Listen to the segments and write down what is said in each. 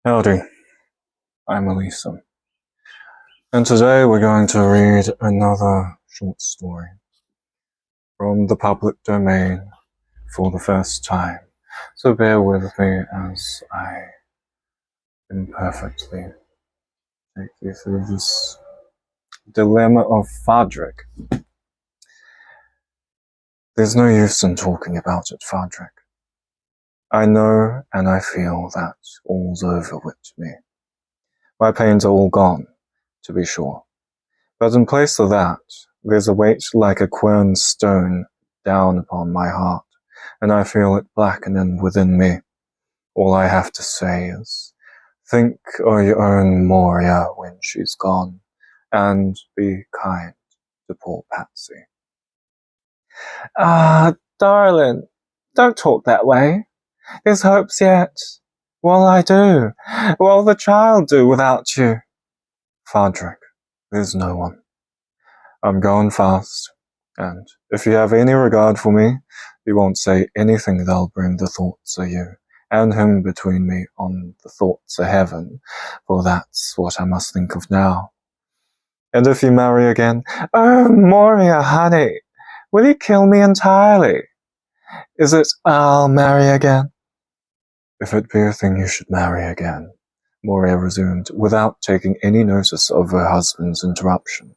Howdy, I'm Elisa, and today we're going to read another short story from the public domain for the first time, so bear with me as I imperfectly take you through this dilemma of Phadrig. There's no use in talking about it, Phadrig. I know and I feel that all's over with me. My pains are all gone, to be sure. But in place of that, there's a weight like a quern stone down upon my heart, and I feel it blackening within me. All I have to say is, think of your own Moria when she's gone, and be kind to poor Patsy. Darling, don't talk that way. There's hopes yet. What'll I do? What'll the child do without you? Phadrig, there's no one. I'm going fast, and if you have any regard for me, you won't say anything that'll bring the thoughts of you and him between me on the thoughts of heaven, for that's what I must think of now. And if you marry again, oh, Moria, honey, will you kill me entirely? Is it I'll marry again? If it be a thing you should marry again, Moria resumed, without taking any notice of her husband's interruption.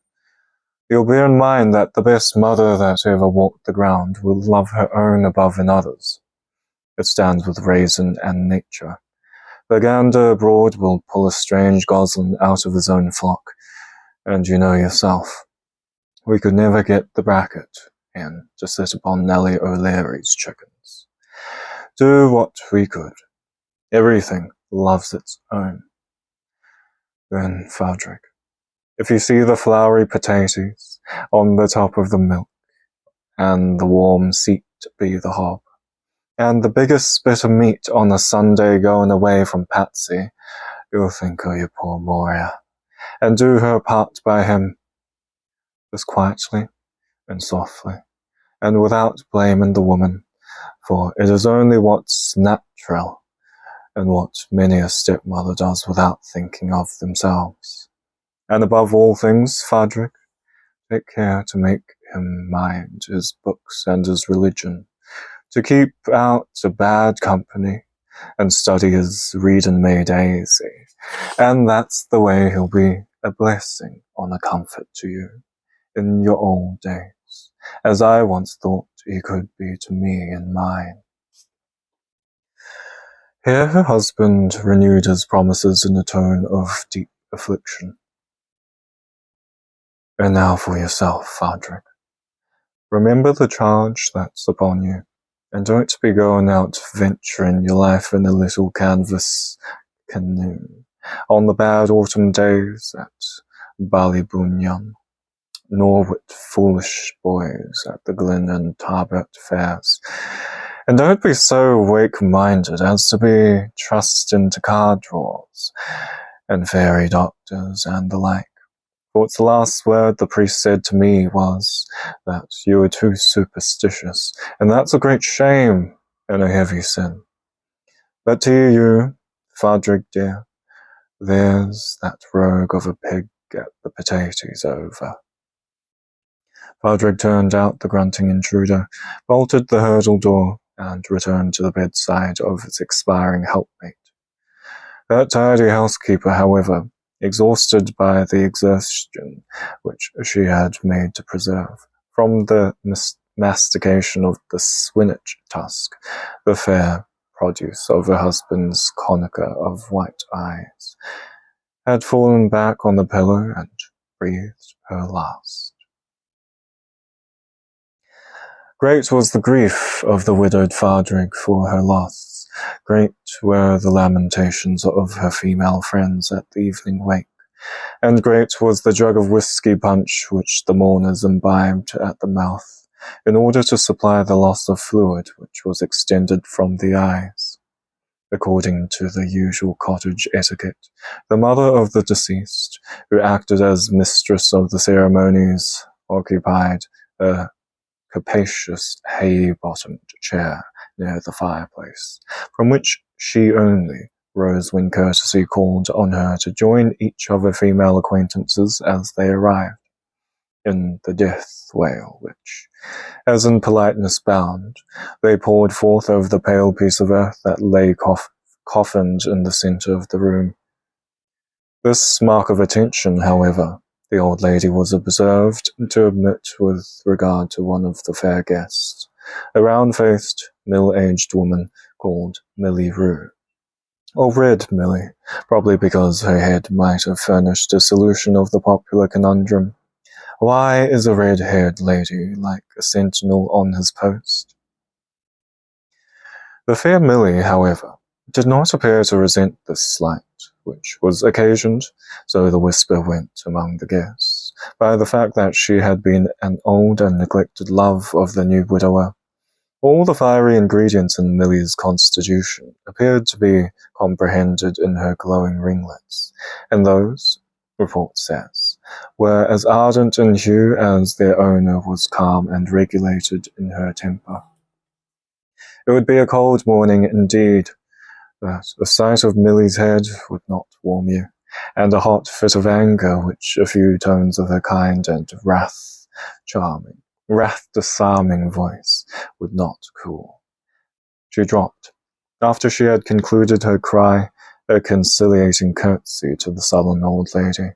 You'll bear in mind that the best mother that ever walked the ground will love her own above another's. It stands with reason and nature. The gander abroad will pull a strange gosling out of his own flock, and you know yourself. We could never get the bracket in to sit upon Nellie O'Leary's chickens. Do what we could. Everything loves its own. Then, Phadrig, if you see the floury potatoes on the top of the milk, and the warm seat be the hob, and the biggest bit of meat on a Sunday going away from Patsy, you'll think of your poor Moria, and do her part by him, just quietly and softly, and without blaming the woman, for it is only what's natural, and what many a stepmother does without thinking of themselves. And above all things, Phadrig, take care to make him mind his books and his religion, to keep out of bad company, and study his reading May Daisy, and that's the way he'll be a blessing on a comfort to you in your old days, as I once thought he could be to me in mine. Here her husband renewed his promises in a tone of deep affliction. And now for yourself, Phadrig. Remember the charge that's upon you, and don't be going out venturing your life in a little canvas canoe on the bad autumn days at Ballybunion, nor with foolish boys at the Glen and Tarbert fairs. And don't be so wake-minded as to be trusting to card draws and fairy doctors and the like. For the last word the priest said to me was that you were too superstitious, and that's a great shame and a heavy sin. But to you, Phadrig dear, there's that rogue of a pig at the potatoes over. Phadrig turned out the grunting intruder, bolted the hurdle door, and returned to the bedside of his expiring helpmate. That tidy housekeeper, however, exhausted by the exertion which she had made to preserve, from the mastication of the swinach tusk, the fair produce of her husband's cornucopia of white eyes, had fallen back on the pillow and breathed her last. Great was the grief of the widowed Phadrig for her loss. Great were the lamentations of her female friends at the evening wake, and great was the jug of whiskey punch which the mourners imbibed at the mouth, in order to supply the loss of fluid which was extended from the eyes. According to the usual cottage etiquette, the mother of the deceased, who acted as mistress of the ceremonies, occupied a capacious hay-bottomed chair near the fireplace, from which she only rose when courtesy called on her to join each of her female acquaintances as they arrived, in the death wail which, as in politeness bound, they poured forth over the pale piece of earth that lay coffined in the centre of the room. This mark of attention, however, the old lady was observed to omit with regard to one of the fair guests, a round-faced, middle-aged woman called Milly Rue, or Red Milly, probably because her head might have furnished a solution of the popular conundrum. Why is a red-haired lady like a sentinel on his post? The fair Milly, however, did not appear to resent this slight, which was occasioned, so the whisper went among the guests, by the fact that she had been an old and neglected love of the new widower. All the fiery ingredients in Milly's constitution appeared to be comprehended in her glowing ringlets, and those, report says, were as ardent in hue as their owner was calm and regulated in her temper. It would be a cold morning indeed, that a sight of Milly's head would not warm you, and a hot fit of anger which a few tones of her kind and wrath-disarming voice would not cool. She dropped, after she had concluded her cry, a conciliating curtsy to the sullen old lady,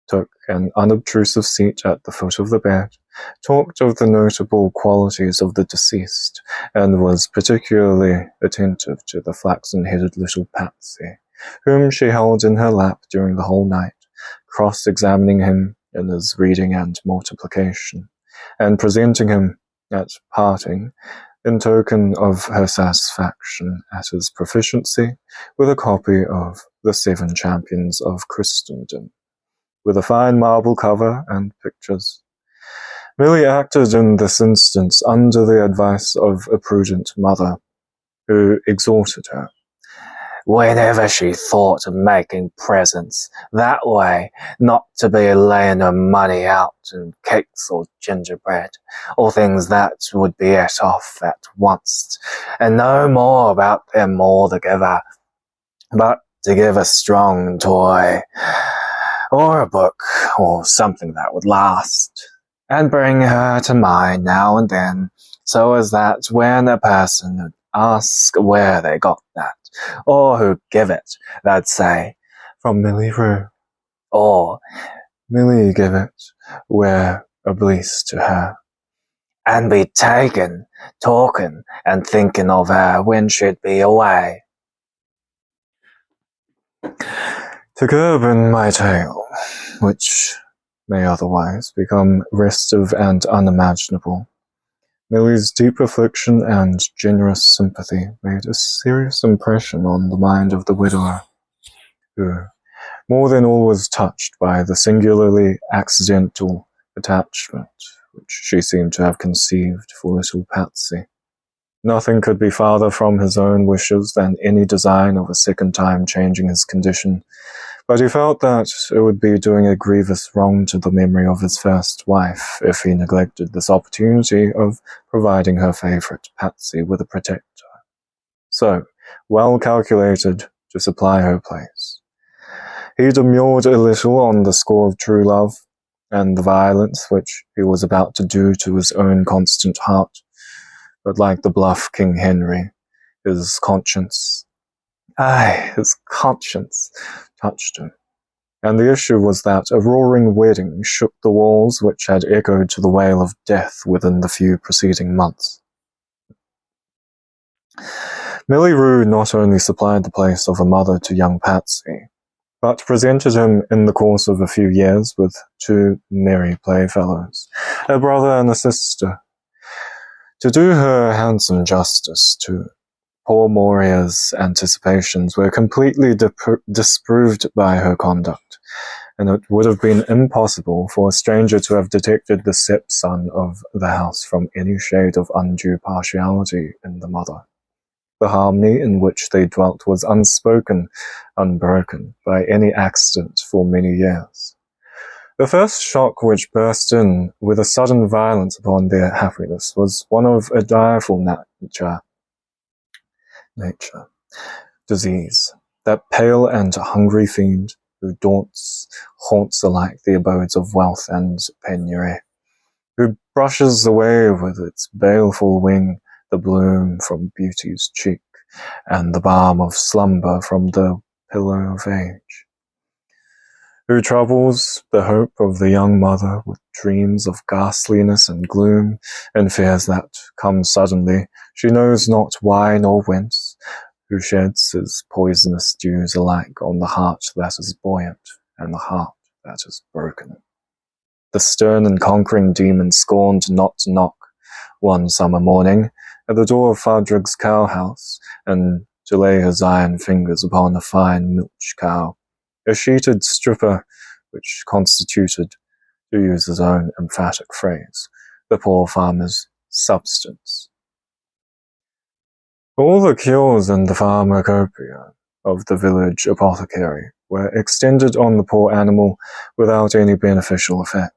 took an unobtrusive seat at the foot of the bed, talked of the notable qualities of the deceased, and was particularly attentive to the flaxen-headed little Patsy, whom she held in her lap during the whole night, cross-examining him in his reading and multiplication, and presenting him, at parting, in token of her satisfaction at his proficiency, with a copy of The 7 Champions of Christendom, with a fine marble cover and pictures. Milly acted in this instance under the advice of a prudent mother, who exhorted her, whenever she thought of making presents that way, not to be laying her money out in cakes or gingerbread, or things that would be et off at once, and no more about them altogether, but to give a strong toy, or a book, or something that would last, and bring her to mind now and then, so as that when a person would ask where they got that, or who give it, they'd say, from Milly Rue, or Milly give it, where obleased to her, and be taken, talking, and thinking of her when she'd be away. To curb in my tale, which may otherwise become restive and unimaginable, Milly's deep affliction and generous sympathy made a serious impression on the mind of the widower, who, more than all, was touched by the singularly accidental attachment which she seemed to have conceived for little Patsy. Nothing could be farther from his own wishes than any design of a second time changing his condition, but he felt that it would be doing a grievous wrong to the memory of his first wife if he neglected this opportunity of providing her favourite Patsy with a protector, so well calculated to supply her place. He demurred a little on the score of true love, and the violence which he was about to do to his own constant heart, but like the bluff King Henry, his conscience touched him, and the issue was that a roaring wedding shook the walls which had echoed to the wail of death within the few preceding months. Milly Rue not only supplied the place of a mother to young Patsy, but presented him in the course of a few years with 2 merry playfellows, a brother and a sister. To do her handsome justice, too, poor Moria's anticipations were completely disproved by her conduct, and it would have been impossible for a stranger to have detected the stepson of the house from any shade of undue partiality in the mother. The harmony in which they dwelt was unspoken, unbroken by any accident for many years. The first shock which burst in with a sudden violence upon their happiness was one of a direful nature, disease, that pale and hungry fiend who haunts alike the abodes of wealth and penury, who brushes away with its baleful wing the bloom from beauty's cheek, and the balm of slumber from the pillow of age, who troubles the hope of the young mother with dreams of ghastliness and gloom, and fears that, come suddenly, she knows not why nor whence, who sheds his poisonous dews alike on the heart that is buoyant and the heart that is broken. The stern and conquering demon scorned not to knock, one summer morning, at the door of Phadrig's cow-house, and to lay his iron fingers upon a fine milch cow, a sheeted stripper which constituted, to use his own emphatic phrase, the poor farmer's substance. All the cures in the pharmacopoeia of the village apothecary were extended on the poor animal without any beneficial effect,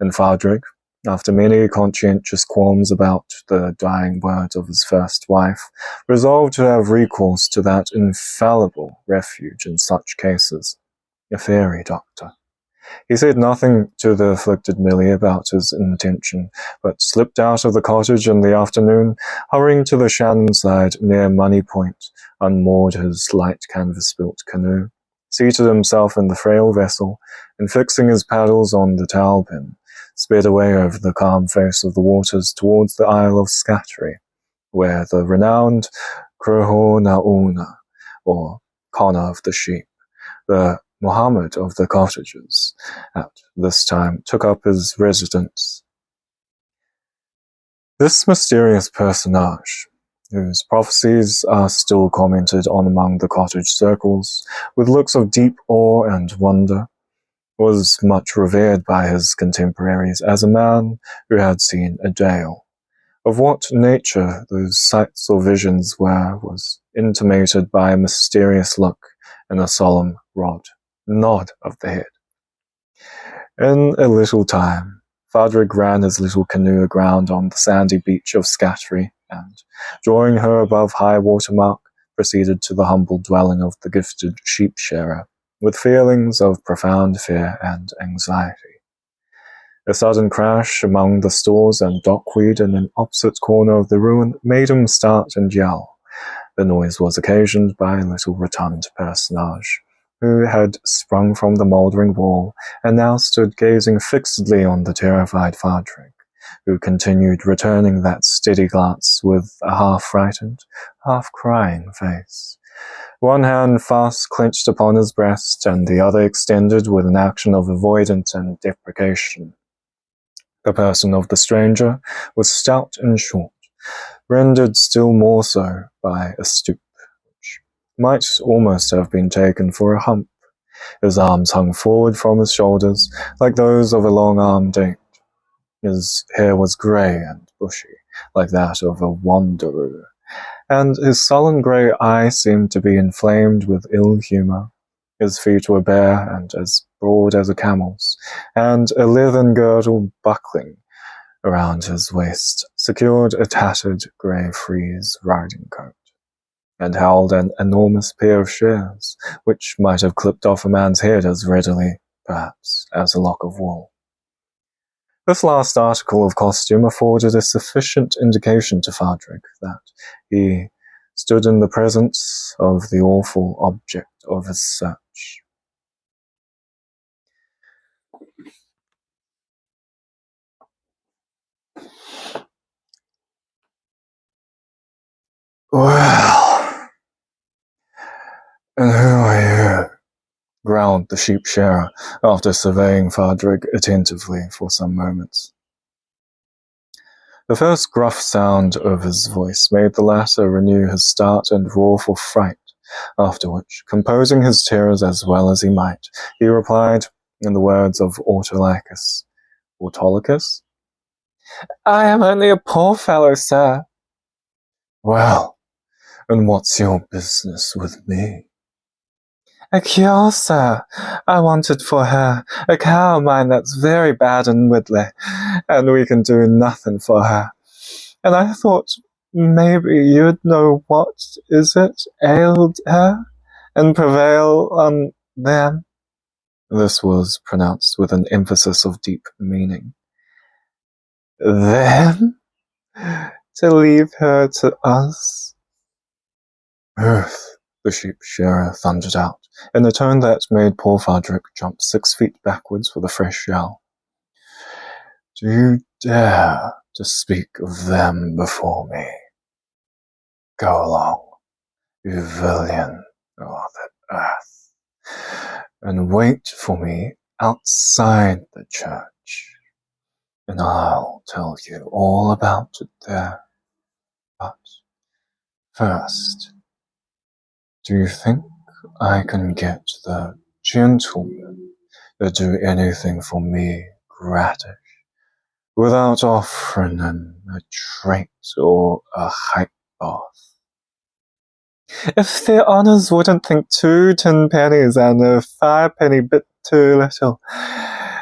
and Phadrig, after many conscientious qualms about the dying words of his first wife, resolved to have recourse to that infallible refuge in such cases, a fairy doctor. He said nothing to the afflicted Millie about his intention, but slipped out of the cottage in the afternoon, hurrying to the Shannon side near Money Point, unmoored his light canvas-built canoe, seated himself in the frail vessel, and fixing his paddles on the towel-pin, sped away over the calm face of the waters towards the Isle of Scattery, where the renowned Crohonauna, or Connor of the Sheep, the Mohammed of the cottages, at this time took up his residence. This mysterious personage, whose prophecies are still commented on among the cottage circles, with looks of deep awe and wonder, was much revered by his contemporaries as a man who had seen a Dale. Of what nature those sights or visions were was intimated by a mysterious look and a solemn nod of the head. In a little time, Phadrig ran his little canoe aground on the sandy beach of Scattery, and, drawing her above high water mark, proceeded to the humble dwelling of the gifted sheep-shearer, with feelings of profound fear and anxiety. A sudden crash among the stores and dockweed in an opposite corner of the ruin made him start and yell. The noise was occasioned by a little rotund personage, who had sprung from the mouldering wall, and now stood gazing fixedly on the terrified Phadrig, who continued returning that steady glance with a half-frightened, half-crying face, one hand fast clenched upon his breast, and the other extended with an action of avoidance and deprecation. The person of the stranger was stout and short, rendered still more so by a stoop, which might almost have been taken for a hump. His arms hung forward from his shoulders like those of a long-armed ape. His hair was grey and bushy, like that of a wanderer, and his sullen grey eye seemed to be inflamed with ill humour. His feet were bare and as broad as a camel's, and a leathern girdle buckling around his waist secured a tattered grey frieze riding coat, and held an enormous pair of shears, which might have clipped off a man's head as readily, perhaps, as a lock of wool. This last article of costume afforded a sufficient indication to Phadrig that he stood in the presence of the awful object of his search. Well, and who are you? Growled the sheep-shearer, after surveying Phadrig attentively for some moments. The first gruff sound of his voice made the latter renew his start and roar for fright, after which, composing his terrors as well as he might, he replied, in the words of Autolycus, I am only a poor fellow, sir. Well, and what's your business with me? A cure, sir. I wanted for her. A cow of mine that's very bad and widdly, and we can do nothing for her. And I thought maybe you'd know what is it ailed her. and prevail on them. This was pronounced with an emphasis of deep meaning. Them? To leave her to us? Earth, the sheep shearer thundered out, in a tone that made poor Phadrig jump 6 feet backwards with a fresh yell. Do you dare to speak of them before me? Go along, you villain of the earth, and wait for me outside the church, and I'll tell you all about it there. But first, do you think I can get the gentleman to do anything for me gratis without offering him a trait or a hype bath? If the honours wouldn't think 2 10 pennies and a 5-penny bit too little,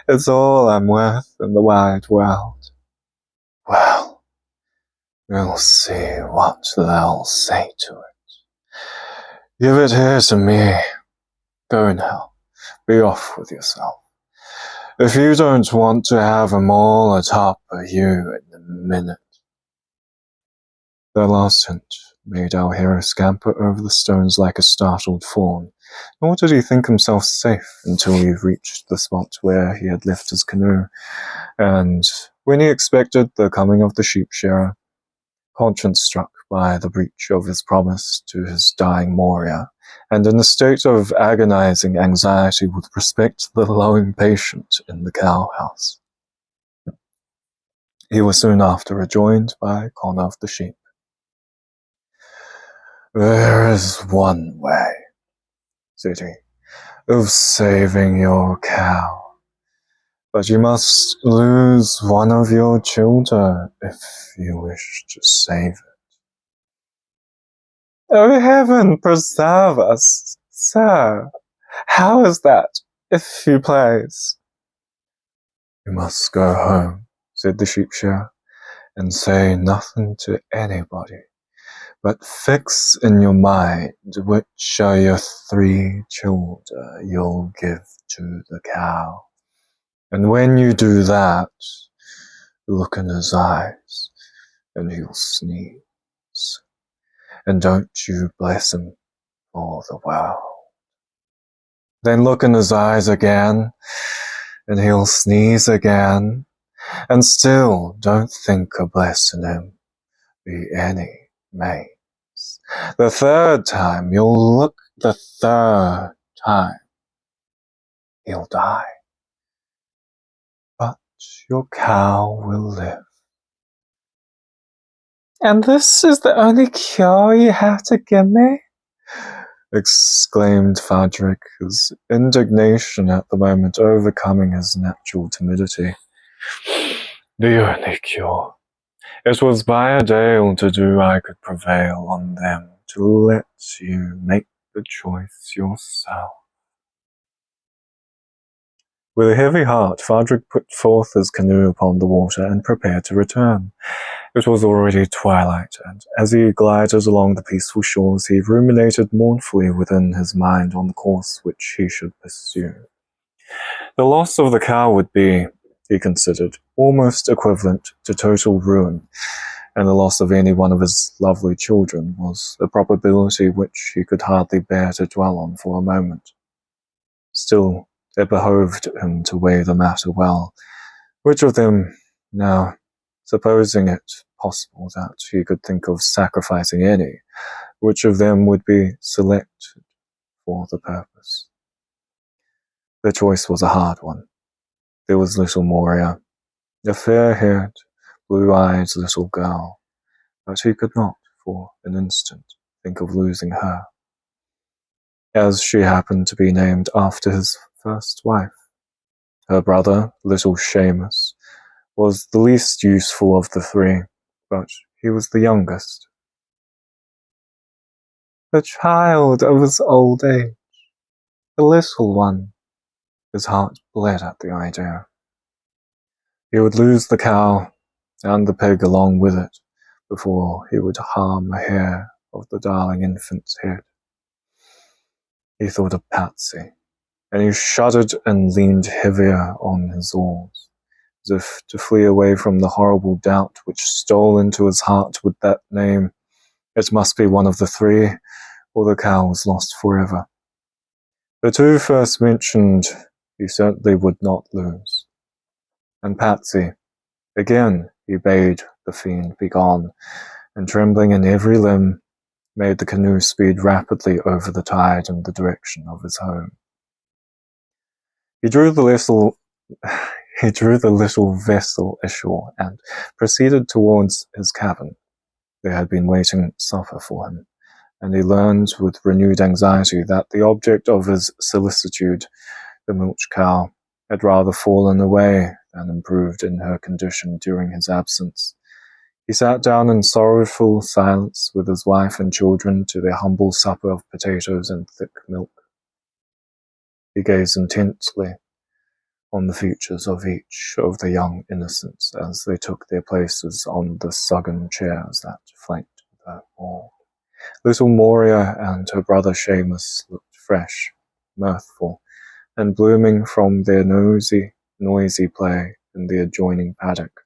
it's all I'm worth in the wide world. Well, we'll see what they'll say to it. Give it here to me. Go now. Be off with yourself. If you don't want to have 'em all atop of you in a minute. Their last hint made our hero scamper over the stones like a startled fawn, nor did he think himself safe until he reached the spot where he had left his canoe, and when he expected the coming of the sheep shearer, conscience struck by the breach of his promise to his dying Moria, and in a state of agonizing anxiety with respect to the lowing patient in the cow-house. He was soon after rejoined by Connor of the sheep. There is one way, said he, of saving your cow, but you must lose one of your children if you wish to save it. Oh, heaven preserve us, sir! How is that, if you please? You must go home, said the sheep shearer, and say nothing to anybody, but fix in your mind which are your 3 children you'll give to the cow. And when you do that, look in his eyes, and he'll sneeze. And don't you bless him for the world. Then look in his eyes again, and he'll sneeze again, and still don't think of blessing him, be any means. The 3rd time you'll look, the 3rd time he'll die. But your cow will live. And this is the only cure you have to give me? Exclaimed Phadrig, his indignation at the moment overcoming his natural timidity. The only cure. It was by a deal to do I could prevail on them to let you make the choice yourself. With a heavy heart, Phadrig put forth his canoe upon the water and prepared to return. It was already twilight, and as he glided along the peaceful shores, he ruminated mournfully within his mind on the course which he should pursue. The loss of the cow would be, he considered, almost equivalent to total ruin, and the loss of any one of his lovely children was a probability which he could hardly bear to dwell on for a moment. Still, it behoved him to weigh the matter well. Which of them, now, supposing it possible that he could think of sacrificing any, which of them would be selected for the purpose? The choice was a hard one. There was little Moria, a fair-haired, blue-eyed little girl, but he could not, for an instant, think of losing her, as she happened to be named after his first wife. Her brother, little Seamus, was the least useful of the 3, but he was the youngest. The child of his old age, the little one. His heart bled at the idea. He would lose the cow, and the pig along with it, before he would harm a hair of the darling infant's head. He thought of Patsy, and he shuddered and leaned heavier on his oars, as if to flee away from the horrible doubt which stole into his heart with that name. It must be one of the three, or the cow was lost forever. The two first mentioned he certainly would not lose. And Patsy, again he bade the fiend begone, and trembling in every limb, made the canoe speed rapidly over the tide in the direction of his home. He drew the little vessel ashore and proceeded towards his cabin. They had been waiting supper for him, and he learned with renewed anxiety that the object of his solicitude, the milch cow, had rather fallen away than improved in her condition during his absence. He sat down in sorrowful silence with his wife and children to their humble supper of potatoes and thick milk. He gazed intently on the features of each of the young innocents as they took their places on the Sugan chairs that flanked the wall. Little Moria and her brother Seamus looked fresh, mirthful, and blooming from their noisy play in the adjoining paddock,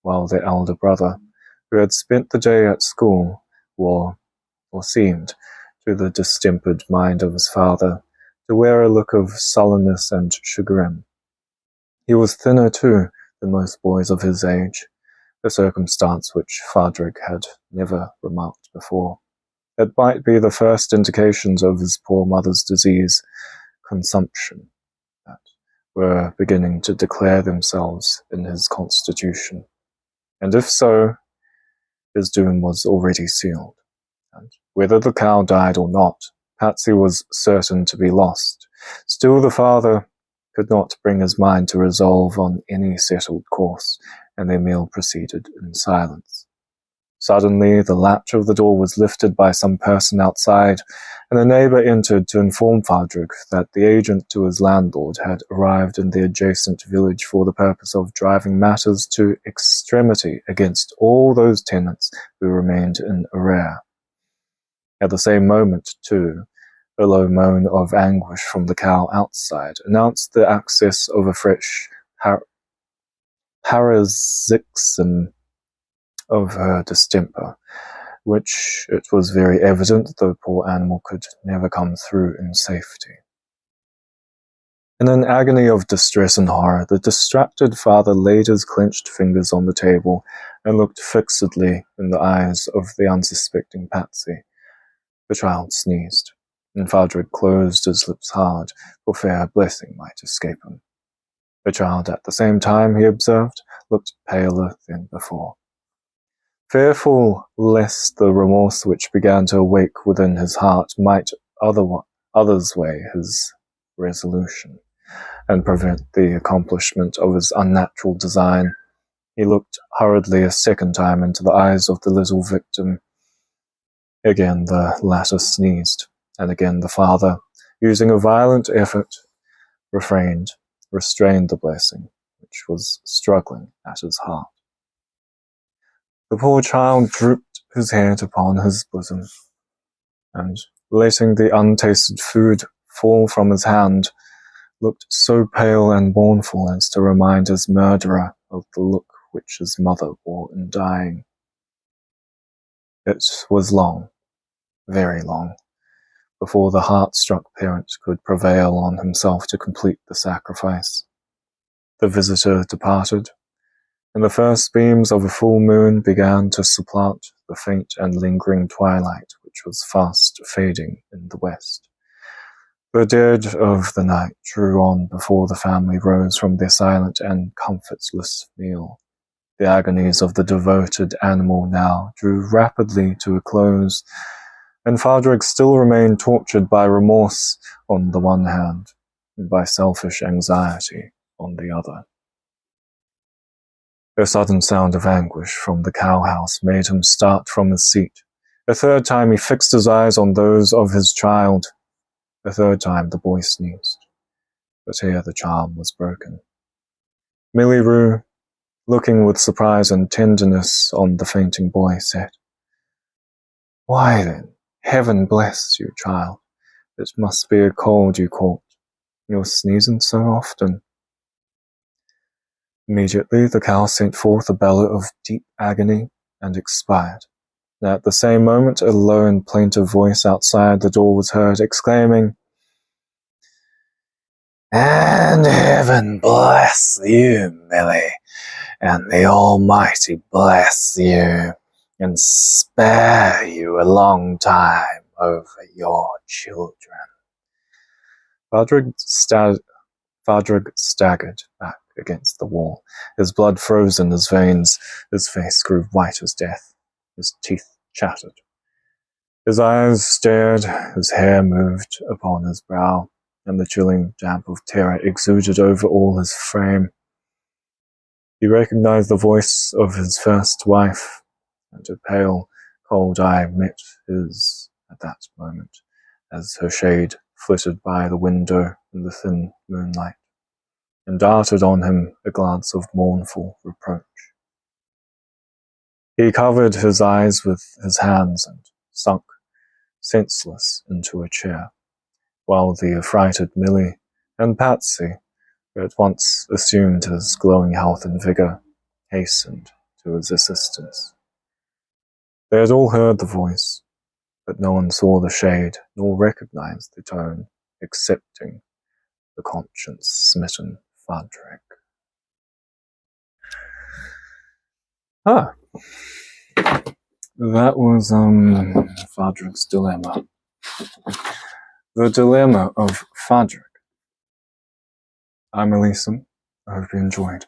while their elder brother, who had spent the day at school, wore, or seemed, to the distempered mind of his father, to wear a look of sullenness and chagrin. He was thinner, too, than most boys of his age, a circumstance which Phadrig had never remarked before. It might be the first indications of his poor mother's disease, consumption, that were beginning to declare themselves in his constitution. And if so, his doom was already sealed, and whether the cow died or not, Patsy was certain to be lost. Still the father could not bring his mind to resolve on any settled course, and their meal proceeded in silence. Suddenly the latch of the door was lifted by some person outside, and a neighbour entered to inform Phadrig that the agent to his landlord had arrived in the adjacent village for the purpose of driving matters to extremity against all those tenants who remained in arrear. At the same moment, too, a low moan of anguish from the cow outside announced the access of a fresh paroxysm of her distemper, which it was very evident the poor animal could never come through in safety. In an agony of distress and horror, the distracted father laid his clenched fingers on the table and looked fixedly in the eyes of the unsuspecting Patsy. The child sneezed, and Phadrig closed his lips hard, for fear a blessing might escape him. The child, at the same time, he observed, looked paler than before, fearful lest the remorse which began to awake within his heart might others sway his resolution, and prevent the accomplishment of his unnatural design. He looked hurriedly a second time into the eyes of the little victim. Again the latter sneezed, and again the father, using a violent effort, restrained the blessing, which was struggling at his heart. The poor child drooped his head upon his bosom, and, letting the untasted food fall from his hand, looked so pale and mournful as to remind his murderer of the look which his mother wore in dying. It was long, very long, before the heart-struck parent could prevail on himself to complete the sacrifice. The visitor departed, and the first beams of a full moon began to supplant the faint and lingering twilight which was fast fading in the west. The dead of the night drew on before the family rose from their silent and comfortless meal. The agonies of the devoted animal now drew rapidly to a close, and Phadrig still remained tortured by remorse on the one hand, and by selfish anxiety on the other. A sudden sound of anguish from the cow-house made him start from his seat. A third time he fixed his eyes on those of his child. A third time the boy sneezed, but here the charm was broken. Millie Rue, looking with surprise and tenderness on the fainting boy, said, "Why then, heaven bless you, child. It must be a cold you caught. You're sneezing so often. Immediately the cow sent forth a bellow of deep agony and expired. At the same moment, a low and plaintive voice outside the door was heard, exclaiming, "And heaven bless you, Millie, and the Almighty bless you, and spare you a long time over your children." Phadrig staggered back against the wall, his blood froze in his veins, his face grew white as death, his teeth chattered. His eyes stared, his hair moved upon his brow, and the chilling damp of terror exuded over all his frame. He recognized the voice of his first wife, and a pale, cold eye met his at that moment, as her shade flitted by the window in the thin moonlight, and darted on him a glance of mournful reproach. He covered his eyes with his hands and sunk senseless into a chair, while the affrighted Millie and Patsy, who at once assumed his glowing health and vigor, hastened to his assistance. They had all heard the voice, but no one saw the shade nor recognized the tone, excepting the conscience-smitten Phadrig. That was Phadrig's dilemma. The dilemma of Phadrig. I'm Elisa. I hope you enjoyed.